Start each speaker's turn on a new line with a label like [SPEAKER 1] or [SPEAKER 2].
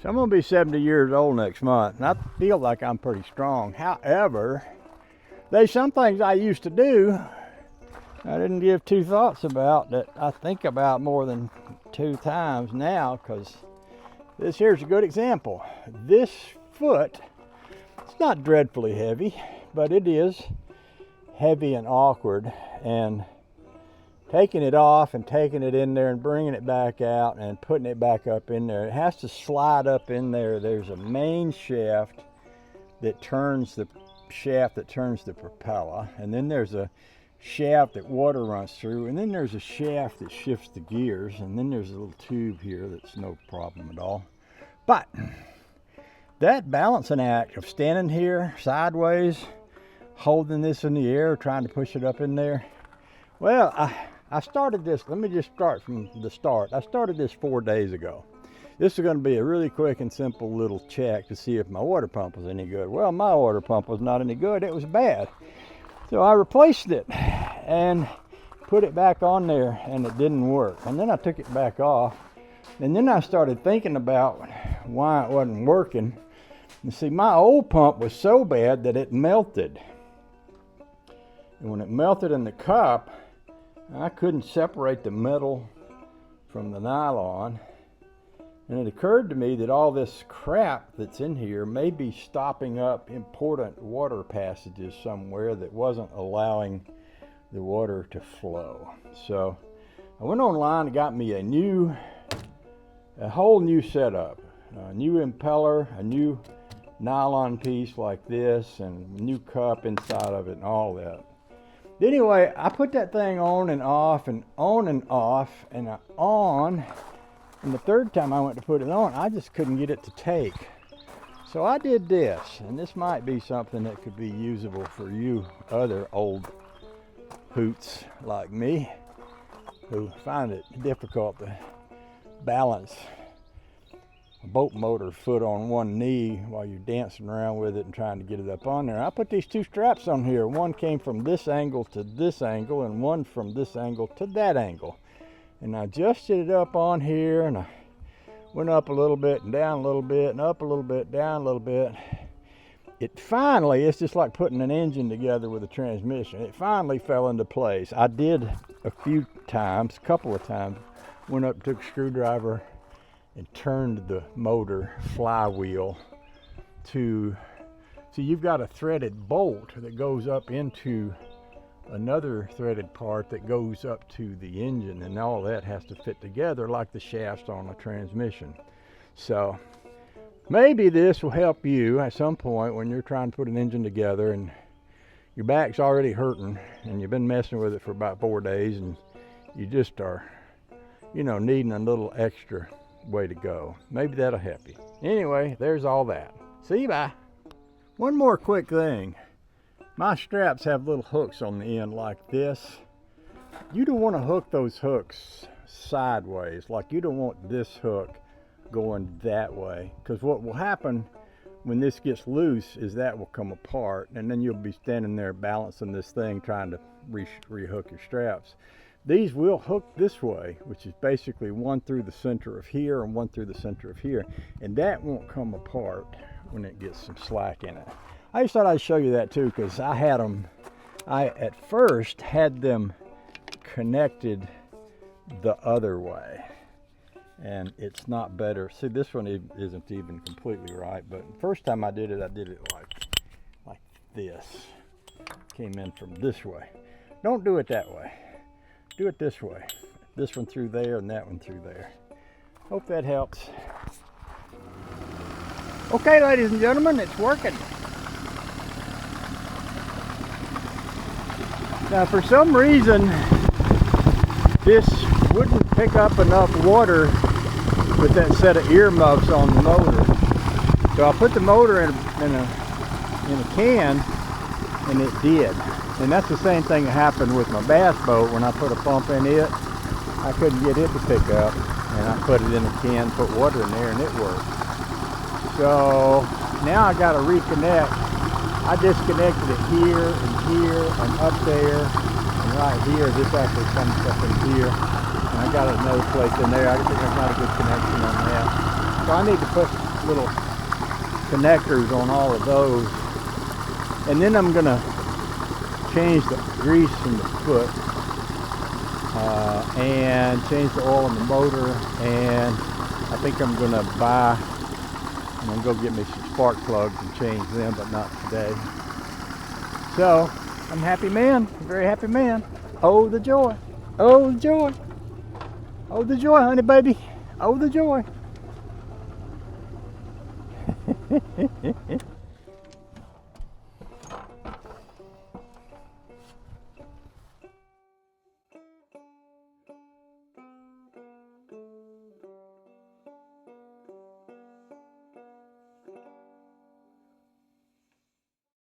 [SPEAKER 1] So I'm gonna be 70 years old next month, and I feel like I'm pretty strong. However, there's some things I used to do I didn't give two thoughts about that I think about more than 2 times now, because this here's a good example. This foot, it's not dreadfully heavy, but it is heavy and awkward, and taking it off and taking it in there and bringing it back out and putting it back up in there, it has to slide up in there. There's a main shaft that turns the propeller, and then there's a shaft that water runs through, and then there's a shaft that shifts the gears, and then there's a little tube here that's no problem at all. But that balancing act of standing here sideways, holding this in the air, trying to push it up in there, well, I started this, let me just start from the start. I started this 4 days ago. This is going to be a really quick and simple little check to see if my water pump was any good. Well, my water pump was not any good, it was bad. So I replaced it and put it back on there, and it didn't work. And then I took it back off, and then I started thinking about why it wasn't working. You see, my old pump was so bad that it melted. And when it melted in the cup, I couldn't separate the metal from the nylon. And it occurred to me that all this crap that's in here may be stopping up important water passages somewhere that wasn't allowing the water to flow. So I went online and got me a whole new setup, a new impeller, a new nylon piece like this, and a new cup inside of it and all that. Anyway, I put that thing on and off and on and off and on. And the third time I went to put it on, I just couldn't get it to take. So I did this, and this might be something that could be usable for you other old hoots like me who find it difficult to balance a boat motor foot on one knee while you're dancing around with it and trying to get it up on there. I put these 2 straps on here. One came from this angle to this angle, and one from this angle to that angle. And I adjusted it up on here, and I went up a little bit and down a little bit and up a little bit, down a little bit. It finally, it's just like putting an engine together with a transmission. It finally fell into place. I did a couple of times, went up, took a screwdriver and turned the motor flywheel to, see, you've got a threaded bolt that goes up into another threaded part that goes up to the engine, and all that has to fit together like the shafts on a transmission. So maybe this will help you at some point when you're trying to put an engine together and your back's already hurting and you've been messing with it for about 4 days, and you just are, needing a little extra way to go. Maybe that'll help you. Anyway, there's all that. See you, bye. One more quick thing. My straps have little hooks on the end like this. You don't want to hook those hooks sideways. Like, you don't want this hook going that way, because what will happen when this gets loose is that will come apart, and then you'll be standing there balancing this thing trying to rehook your straps. These will hook this way, which is basically one through the center of here and one through the center of here, and that won't come apart when it gets some slack in it. I just thought I'd show you that too, because I at first had them connected the other way, and it's not better. See, this one isn't even completely right, but the first time I did it like this. Came in from this way. Don't do it that way. Do it this way. This one through there and that one through there. Hope that helps. Okay, ladies and gentlemen, it's working. Now, for some reason, this wouldn't pick up enough water with that set of earmuffs on the motor. So I put the motor in a can, and it did. And that's the same thing that happened with my bass boat. When I put a pump in it, I couldn't get it to pick up, and I put it in a can, put water in there, and it worked. So now I got to reconnect. I disconnected it here and up there and right here. This actually comes up in here, and I got another place in there. I think there's not a good connection on that. So I need to put little connectors on all of those. And then I'm gonna change the grease in the foot and change the oil in the motor, and I think I'm gonna go get me some spark plugs and change them, but not today. So I'm a happy man, a very happy man. Oh, the joy, oh, the joy, oh, the joy, honey baby, oh, the joy.